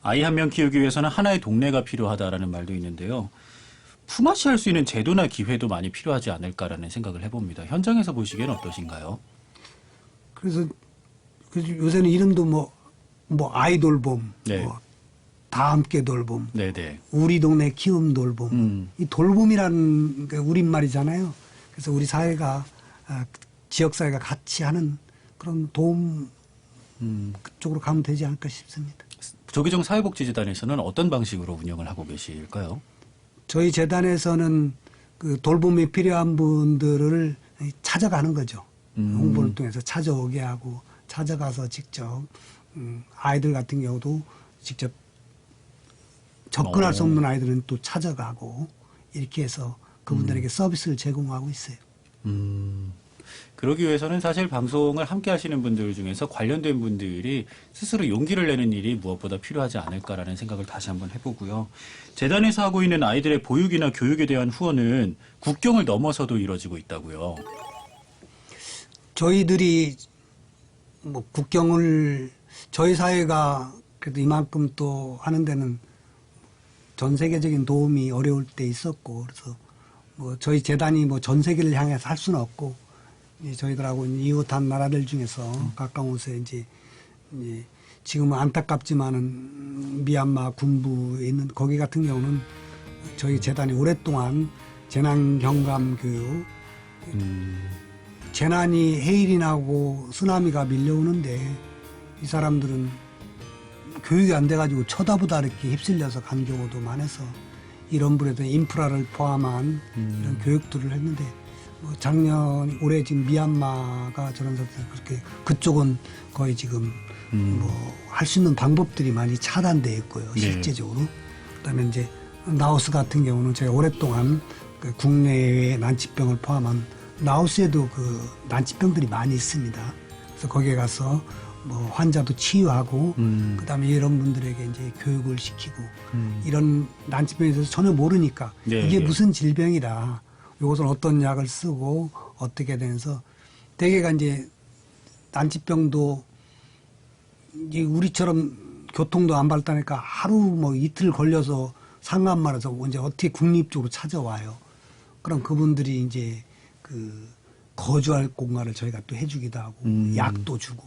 아이 한 명 키우기 위해서는 하나의 동네가 필요하다라는 말도 있는데요. 품앗이 할 수 있는 제도나 기회도 많이 필요하지 않을까라는 생각을 해봅니다. 현장에서 보시기에는 어떠신가요? 그래서 요새는 이름도 뭐 아이 돌봄, 네. 뭐 다 함께 돌봄, 네네. 우리 동네 키움 돌봄. 이 돌봄이라는 게 우리말이잖아요. 그래서 우리 사회가 지역사회가 같이 하는 그런 도움 그쪽으로 가면 되지 않을까 싶습니다. 조계종 사회복지재단에서는 어떤 방식으로 운영을 하고 계실까요? 저희 재단에서는 그 돌봄이 필요한 분들을 찾아가는 거죠. 홍보를 통해서 찾아오게 하고 찾아가서 직접 아이들 같은 경우도 직접 접근할 수 없는 아이들은 또 찾아가고 이렇게 해서 그분들에게 서비스를 제공하고 있어요. 그러기 위해서는 사실 방송을 함께 하시는 분들 중에서 관련된 분들이 스스로 용기를 내는 일이 무엇보다 필요하지 않을까라는 생각을 다시 한번 해보고요. 재단에서 하고 있는 아이들의 보육이나 교육에 대한 후원은 국경을 넘어서도 이루어지고 있다고요. 저희들이 뭐 국경을 저희 사회가 그래도 이만큼 또 하는 데는 전 세계적인 도움이 어려울 때 있었고 그래서 뭐 저희 재단이 뭐 전 세계를 향해서 할 수는 없고 이제 저희들하고 이웃한 나라들 중에서 가까운 곳에 이제 지금은 안타깝지만은 미얀마 군부에 있는 거기 같은 경우는 저희 재단이 오랫동안 재난 경감 교육 재난이 해일이 나고 쓰나미가 밀려오는데 이 사람들은 교육이 안 돼가지고 쳐다보다 이렇게 휩쓸려서 간 경우도 많아서 이런 분에도 인프라를 포함한 이런 교육들을 했는데 뭐 작년 올해 지금 미얀마가 저런 상태 그렇게 그쪽은 거의 지금 뭐 할 수 있는 방법들이 많이 차단돼 있고요 실제적으로. 그다음에 이제 라오스 같은 경우는 제가 오랫동안 그 국내외 난치병을 포함한 라오스에도 그 난치병들이 많이 있습니다. 그래서 거기에 가서 뭐 환자도 치유하고 그다음에 이런 분들에게 이제 교육을 시키고 이런 난치병에 대해서 전혀 모르니까 네, 이게 네. 무슨 질병이다. 이것은 어떤 약을 쓰고 어떻게 되면서 대개가 이제 난치병도 이제 우리처럼 교통도 안 발달하니까 하루 뭐 이틀 걸려서 상암만에서 이제 어떻게 국립적으로 찾아와요. 그럼 그분들이 이제 그 거주할 공간을 저희가 또 해주기도 하고 약도 주고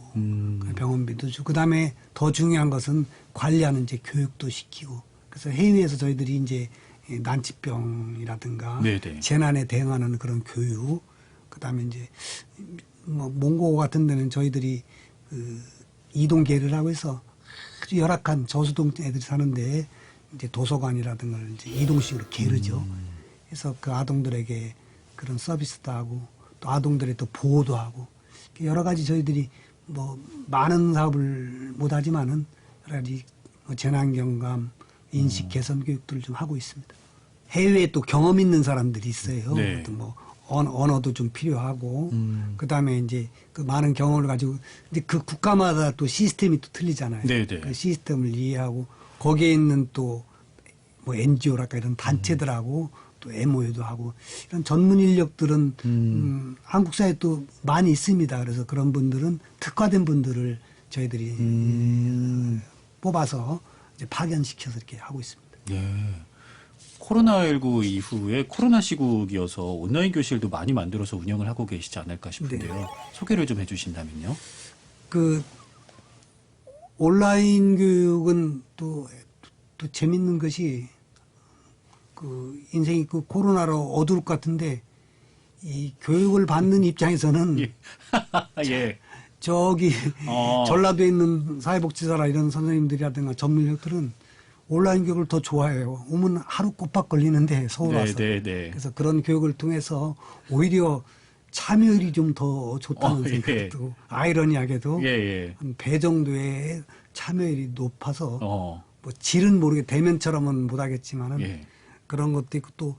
병원비도 주고 그다음에 더 중요한 것은 관리하는 이제 교육도 시키고 그래서 해외에서 저희들이 이제 난치병이라든가 네네. 재난에 대응하는 그런 교육 그다음에 이제 뭐 몽고 같은 데는 저희들이 그 이동계를 해서 아주 열악한 저수동 애들이 사는데 이제 도서관이라든가 이제 이동식으로 게르죠. 그래서 그 아동들에게 그런 서비스도 하고 또 아동들의 또 보호도 하고 여러 가지 저희들이 뭐 많은 사업을 못하지만은 여러 가지 재난 경감, 인식 개선 교육들을 좀 하고 있습니다. 해외에 또 경험 있는 사람들이 있어요. 네. 또 뭐 언어도 좀 필요하고 그다음에 이제 그 많은 경험을 가지고 이제 그 국가마다 또 시스템이 또 틀리잖아요. 네네. 그 시스템을 이해하고 거기에 있는 또 뭐 NGO랄까 이런 단체들하고 또 MOU도 하고 이런 전문 인력들은 한국 사회에 또 많이 있습니다. 그래서 그런 분들은 특화된 분들을 저희들이 뽑아서 이제 파견시켜서 이렇게 하고 있습니다. 예. 코로나19 이후에 코로나 시국이어서 온라인 교실도 많이 만들어서 운영을 하고 계시지 않을까 싶은데요. 네. 소개를 좀 해주신다면요. 그 온라인 교육은 또 재밌는 것이 그 인생이 그 코로나로 어두울 것 같은데 이 교육을 받는 입장에서는 예. 예. 저기 어. 전라도에 있는 사회복지사라 이런 선생님들이라든가 전문력들은 온라인 교육을 더 좋아해요. 오면 하루 꼬박 걸리는데 서울 네, 와서. 네, 네. 그래서 그런 교육을 통해서 오히려 참여율이 좀 더 좋다는 생각이 예. 들고 아이러니하게도 예, 예. 한 배 정도의 참여율이 높아서 어. 뭐 질은 모르게 대면처럼은 못하겠지만은 예. 그런 것도 있고 또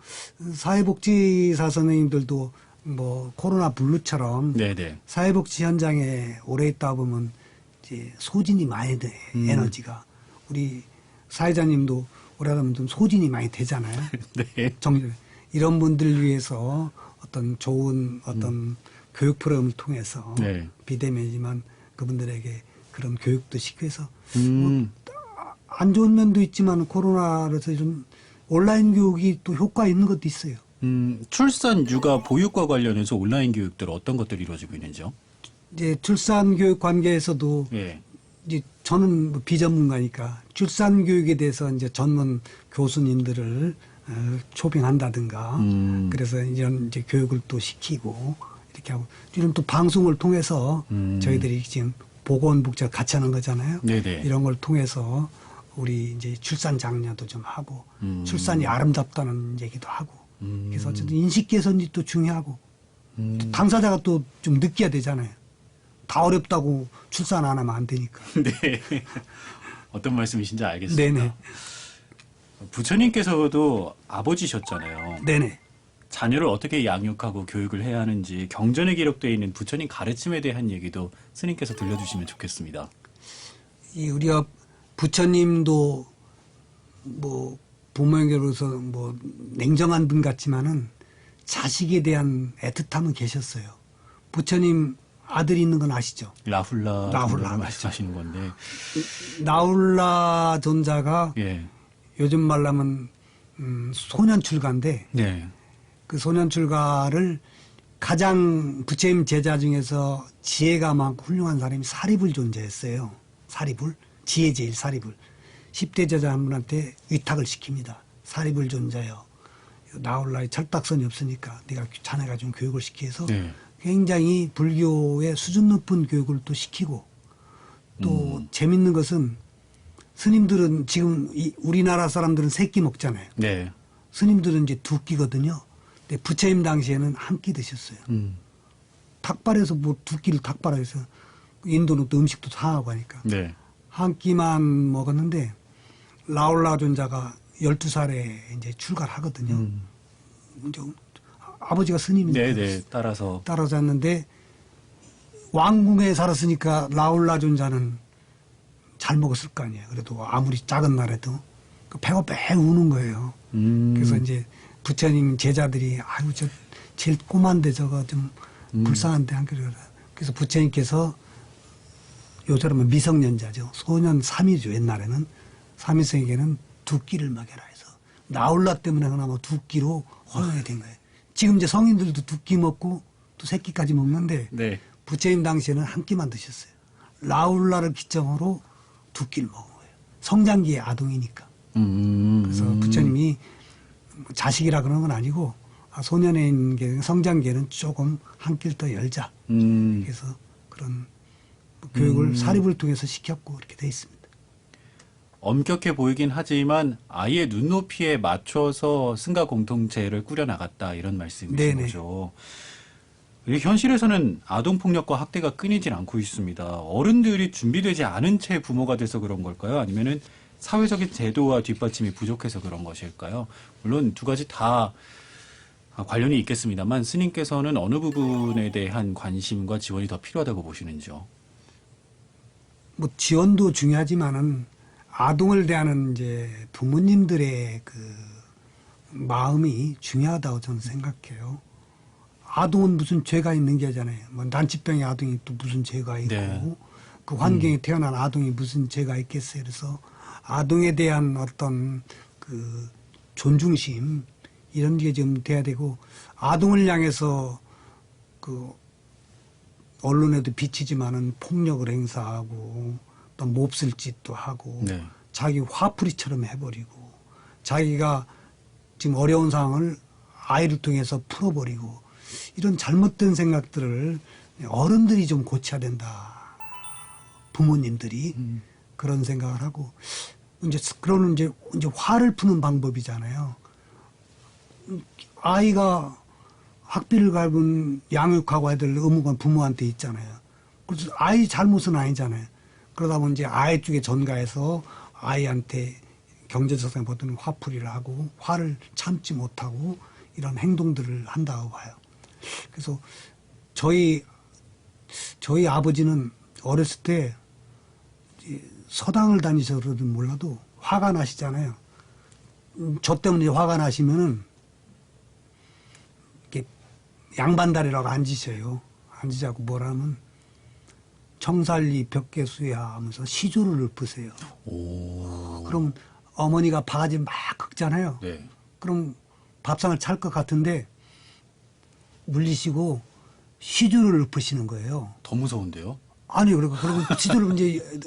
사회복지사 선생님들도 뭐 코로나 블루처럼 네, 네. 사회복지 현장에 오래 있다 보면 이제 소진이 많이 돼 에너지가 우리 사회자님도 오래 하다 보면 좀 소진이 많이 되잖아요. 네. 이런 분들 위해서 어떤 좋은 어떤 교육 프로그램을 통해서 네. 비대면이지만 그분들에게 그런 교육도 시켜서 음. 안 좋은 면도 있지만 코로나로서 좀 온라인 교육이 또 효과 있는 것도 있어요. 출산, 육아, 보육과 관련해서 온라인 교육들 어떤 것들이 이루어지고 있는지요? 이제 출산 교육 관계에서도 예. 이제 저는 뭐 비전문가니까 출산 교육에 대해서 이제 전문 교수님들을 초빙한다든가 그래서 이런 이제 교육을 또 시키고 이렇게 하고 이런 또 방송을 통해서 저희들이 지금 보건복지가 같이 하는 거잖아요. 네네. 이런 걸 통해서 우리 이제 출산 장려도 좀 하고 출산이 아름답다는 얘기도 하고 그래서 어쨌든 인식 개선이 또 중요하고 또 당사자가 또 좀 느껴야 되잖아요. 다 어렵다고 출산 안 하면 안 되니까. 네. 어떤 말씀이신지 알겠습니다. 네네. 부처님께서도 아버지셨잖아요. 네네. 자녀를 어떻게 양육하고 교육을 해야 하는지 경전에 기록되어 있는 부처님 가르침에 대한 얘기도 스님께서 들려주시면 좋겠습니다. 이 우리가 부처님도 뭐 부모에게로서 뭐 냉정한 분 같지만은 자식에 대한 애틋함은 계셨어요. 부처님 아들이 있는 건 아시죠? 라훌라 말씀하시는 건데. 나홀라 존자가 예. 요즘 말로 하면 소년 출가인데 네. 그 소년출가를 가장 부처님 제자 중에서 지혜가 많고 훌륭한 사람이 사리불 존재였어요. 사리불, 지혜 제일 사리불. 10대 제자 한 분한테 위탁을 시킵니다. 사리불 존자여, 나올 나이 철딱선이 없으니까 네가 자네가 좀 교육을 시켜서 네. 굉장히 불교의 수준 높은 교육을 또 시키고, 또 재밌는 것은 스님들은 지금 우리나라 사람들은 세 끼 먹잖아요. 네. 스님들은 이제 두 끼거든요. 근데 부처님 당시에는 한 끼 드셨어요. 닭발에서 뭐 두 끼를 닭발에서, 인도는 또 음식도 상하고 하니까 네. 한 끼만 먹었는데, 라올라 존자가 12살에 이제 출가를 하거든요. 이제 아버지가 스님이니까 네네. 따라서. 따라잡는데, 왕궁에 살았으니까 라올라 존자는 잘 먹었을 거 아니에요. 그래도 아무리 작은 나라도 배가 매우 우는 거예요. 그래서 이제 부처님 제자들이 아유 저 제일 꼬만데 저거 좀 불쌍한데 한 그래. 그래서 부처님께서 요새는 미성년자죠. 소년 3이죠. 옛날에는 3일생에게는 두 끼를 먹여라 해서 라울라 때문에 그나마 두 끼로 허용이 된 거예요. 지금 이제 성인들도 두 끼 먹고 또 세 끼까지 먹는데 네. 부처님 당시에는 한 끼만 드셨어요. 라울라를 기점으로 두 끼를 먹은 거예요. 성장기의 아동이니까. 그래서 부처님이 자식이라 그러는 건 아니고, 소년의 게 성장기에는 조금 한 끼를 더 열자. 그래서 그런 교육을 사립을 통해서 시켰고 그렇게 돼 있습니다. 엄격해 보이긴 하지만 아이의 눈높이에 맞춰서 승가 공동체를 꾸려나갔다 이런 말씀이신 네네. 거죠. 현실에서는 아동폭력과 학대가 끊이질 않고 있습니다. 어른들이 준비되지 않은 채 부모가 돼서 그런 걸까요? 아니면은 사회적인 제도와 뒷받침이 부족해서 그런 것일까요? 물론 두 가지 다 관련이 있겠습니다만 스님께서는 어느 부분에 대한 관심과 지원이 더 필요하다고 보시는지요? 뭐 지원도 중요하지만은 아동을 대하는 이제 부모님들의 그 마음이 중요하다고 저는 생각해요. 아동은 무슨 죄가 있는 게 아니잖아요. 뭐 난치병의 아동이 또 무슨 죄가 있고, 네. 그 환경에 태어난 아동이 무슨 죄가 있겠어요. 그래서 아동에 대한 어떤 그 존중심 이런 게 좀 돼야 되고, 아동을 향해서 그 언론에도 비치지만은 폭력을 행사하고 또 몹쓸 짓도 하고 네. 자기 화풀이처럼 해버리고 자기가 지금 어려운 상황을 아이를 통해서 풀어버리고 이런 잘못된 생각들을 어른들이 좀 고쳐야 된다. 부모님들이 그런 생각을 하고 이제 그러는 이제 화를 푸는 방법이잖아요. 아이가 학비를 갚은 양육하고 해야 될 의무가 부모한테 있잖아요. 그래서 아이 잘못은 아니잖아요. 그러다 보면 이제 아이 쪽에 전가해서 아이한테 경제적인 보통 화풀이를 하고 화를 참지 못하고 이런 행동들을 한다고 봐요. 그래서 저희 아버지는 어렸을 때 서당을 다니셔서든 몰라도 화가 나시잖아요. 저 때문에 화가 나시면은 이렇게 양반다리라고 앉으셔요. 앉으자고 뭐라면 청살리 벽계수야 하면서 시조를 읊으세요. 그럼 어머니가 바가지 막 긁잖아요. 네. 그럼 밥상을 찰 것 같은데 물리시고 시조를 읊으시는 거예요. 더 무서운데요? 아니요. 그리고 시조를 이제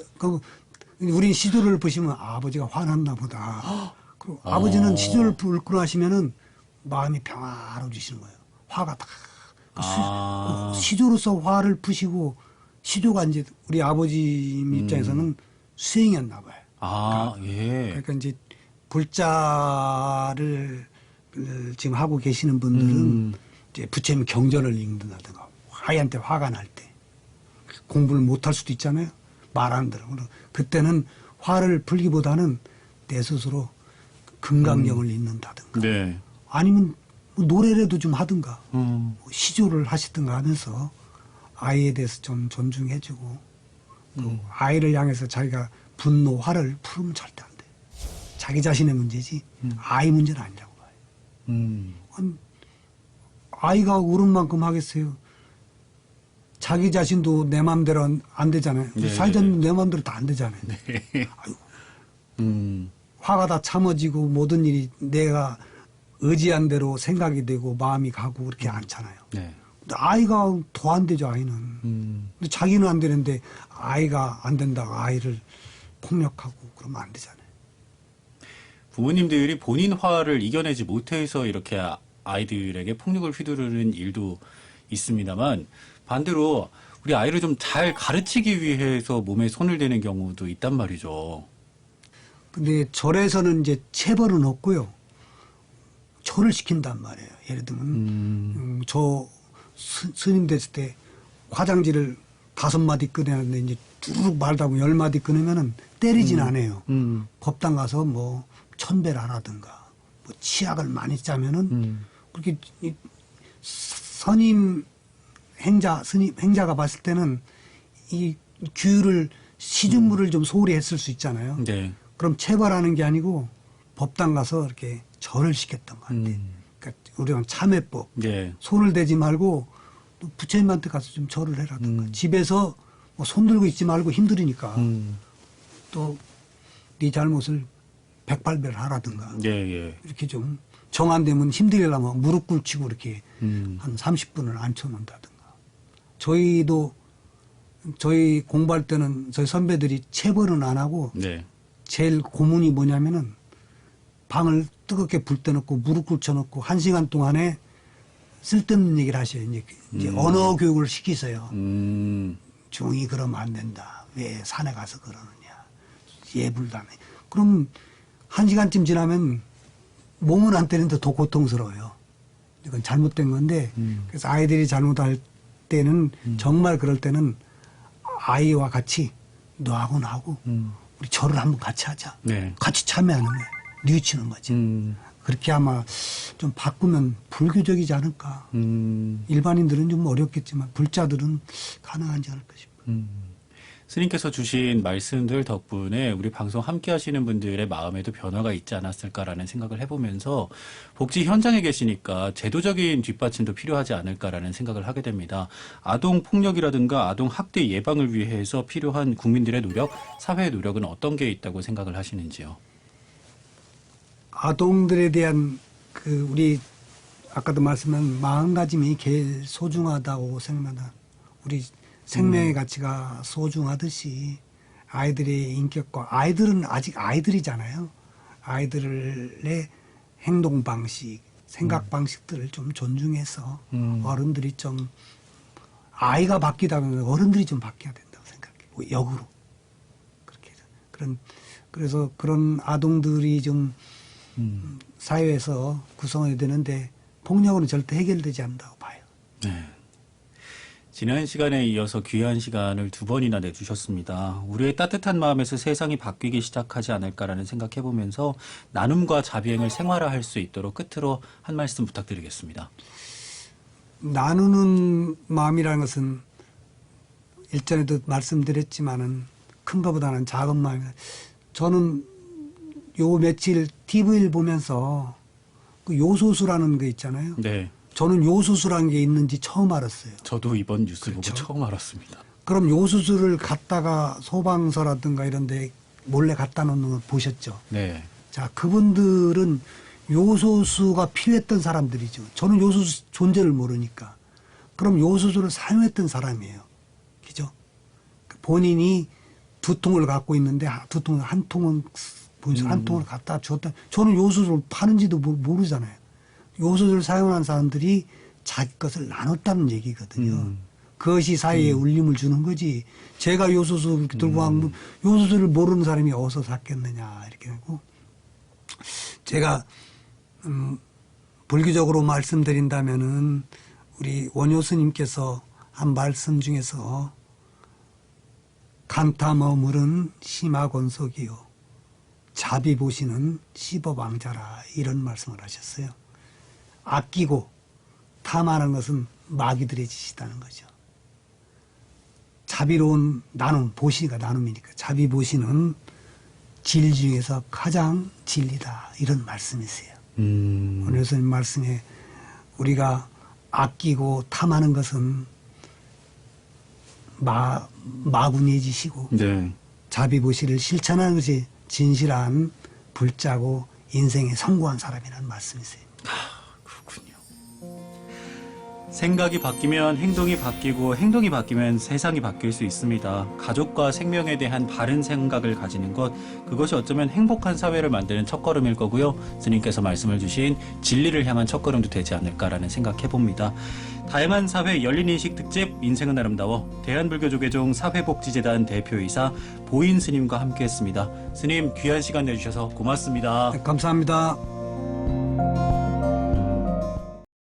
우린 시조를 읊으시면 아버지가 화났나 보다. 그리고 아버지는 시조를 읊고 나시면은 마음이 평화로워지시는 거예요. 화가 다 시조로서 화를 푸시고 시조가 이제 우리 아버지 입장에서는 수행이었나 봐요. 예. 그러니까 이제 불자를 지금 하고 계시는 분들은 이제 부처님 경전을 읽는다든가 아이한테 화가 날 때 공부를 못할 수도 있잖아요. 말 안 들어. 그때는 화를 풀기보다는 내 스스로 금강경을 읽는다든가 네. 아니면 뭐 노래라도 좀 하든가 뭐 시조를 하시든가 하면서 아이에 대해서 좀 존중해주고 또 아이를 향해서 자기가 분노, 화를 풀으면 절대 안 돼. 자기 자신의 문제지 아이 문제는 아니라고 봐요. 아니, 아이가 울은 만큼 하겠어요. 자기 자신도 내 마음대로 안 되잖아요. 네. 사회자는 내 마음대로 다 안 되잖아요. 네. 아이고, 화가 다 참아지고 모든 일이 내가 의지한 대로 생각이 되고 마음이 가고 그렇게 않잖아요. 네. 근데 아이가 더 안 되죠, 아이는. 근데 자기는 안 되는데 아이가 안 된다고 아이를 폭력하고 그러면 안 되잖아요. 부모님들이 본인 화를 이겨내지 못해서 이렇게 아이들에게 폭력을 휘두르는 일도 있습니다만 반대로 우리 아이를 좀 잘 가르치기 위해서 몸에 손을 대는 경우도 있단 말이죠. 근데 절에서는 이제 체벌은 없고요. 절을 시킨단 말이에요. 예를 들면 저 스님 됐을 때 화장지를 5마디 꺼내는데 이제 쭈르륵 말다 보면 10마디 끊으면은 때리진 않아요. 법당 가서 뭐 천배를 하라든가 뭐 치약을 많이 짜면은 그렇게 스님 행자가 봤을 때는 이 규율을 시중물을 좀 소홀히 했을 수 있잖아요. 네. 그럼 체벌하는 게 아니고 법당 가서 이렇게 절을 시켰던 것 같아요. 그러니까 우리는 참회법. 네. 손을 대지 말고 또 부처님한테 가서 좀 절을 해라든가. 집에서 뭐 손 들고 있지 말고 힘들으니까 또 네 잘못을 백발배를 하라든가. 예, 예. 이렇게 좀 정 안 되면 힘들려면 무릎 꿇치고 이렇게 한 30분을 앉혀놓는다든가. 저희도 저희 공부할 때는 저희 선배들이 체벌은 안 하고 네. 제일 고문이 뭐냐면은 방을 뜨겁게 불 때놓고 무릎 꿇쳐놓고 1시간 동안에 쓸데없는 얘기를 하셔요. 이제 언어 교육을 시키세요. 중이 그러면 안 된다. 왜 산에 가서 그러느냐. 예불다네. 그럼 1시간쯤 지나면 몸은 안 때리는데 더 고통스러워요. 이건 잘못된 건데 그래서 아이들이 잘못할 때는 정말 그럴 때는 아이와 같이 너하고 나하고 우리 절을 한번 같이 하자. 네. 같이 참여하는 거예요. 뉘우치는 거지. 그렇게 아마 좀 바꾸면 불교적이지 않을까. 일반인들은 좀 어렵겠지만 불자들은 가능하지 않을까 싶어요. 스님께서 주신 말씀들 덕분에 우리 방송 함께 하시는 분들의 마음에도 변화가 있지 않았을까라는 생각을 해보면서 복지 현장에 계시니까 제도적인 뒷받침도 필요하지 않을까라는 생각을 하게 됩니다. 아동 폭력이라든가 아동 학대 예방을 위해서 필요한 국민들의 노력, 사회의 노력은 어떤 게 있다고 생각을 하시는지요? 아동들에 대한 우리 아까도 말씀한 마음가짐이 제일 소중하다고 생각한다. 우리 생명의 가치가 소중하듯이 아이들의 인격과 아이들은 아직 아이들이잖아요. 아이들의 행동 방식, 생각 방식들을 좀 존중해서 어른들이 좀 아이가 바뀌다 보면 어른들이 좀 바뀌어야 된다고 생각해요. 역으로 그렇게 그래서 그런 아동들이 좀 사회에서 구성해야 되는데 폭력으로는 절대 해결되지 않는다고 봐요. 네. 지난 시간에 이어서 귀한 시간을 2번이나 내주셨습니다. 우리의 따뜻한 마음에서 세상이 바뀌기 시작하지 않을까라는 생각해보면서 나눔과 자비행을 생활화할 수 있도록 끝으로 한 말씀 부탁드리겠습니다. 나누는 마음이라는 것은 일전에도 말씀드렸지만은 큰 것보다는 작은 마음이다. 저는 요 며칠 TV를 보면서 그 요소수라는 거 있잖아요. 네. 저는 요소수라는 게 있는지 처음 알았어요. 저도 이번 뉴스 그렇죠. 보고 처음 알았습니다. 그럼 요소수를 갖다가 소방서라든가 이런 데 몰래 갖다 놓는 걸 보셨죠? 네. 자, 그분들은 요소수가 필요했던 사람들이죠. 저는 요소수 존재를 모르니까. 그럼 요소수를 사용했던 사람이에요. 그죠? 본인이 2통을 갖고 있는데 한 통은 한 통을 갖다 줬다. 저는 요소수를 파는지도 모르잖아요. 요소수를 사용한 사람들이 자기 것을 나눴다는 얘기거든요. 그것이 사회에 울림을 주는 거지. 제가 요소수 이렇게 들고 가면 요소수를 모르는 사람이 어디서 샀겠느냐 이렇게 하고. 제가 불교적으로 말씀드린다면은 우리 원효 스님께서 한 말씀 중에서 간타 머물은 심화건석이요 자비 보시는 시법왕자라 이런 말씀을 하셨어요. 아끼고 탐하는 것은 마귀들의 짓이라는 거죠. 자비로운 나눔, 보시가 나눔이니까 자비 보시는 질 중에서 가장 진리다 이런 말씀이세요. 오늘 스님 말씀에 우리가 아끼고 탐하는 것은 마군의 짓이고 네. 자비 보시를 실천하는 것이 진실한 불자고 인생에 성공한 사람이라는 말씀이세요. 그렇군요. 생각이 바뀌면 행동이 바뀌고 행동이 바뀌면 세상이 바뀔 수 있습니다. 가족과 생명에 대한 바른 생각을 가지는 것, 그것이 어쩌면 행복한 사회를 만드는 첫걸음일 거고요. 스님께서 말씀을 주신 진리를 향한 첫걸음도 되지 않을까라는 생각해봅니다. 다양한 사회 열린인식 특집 인생은 아름다워 대한불교조계종 사회복지재단 대표이사 보인 스님과 함께했습니다. 스님 귀한 시간 내주셔서 고맙습니다. 네, 감사합니다.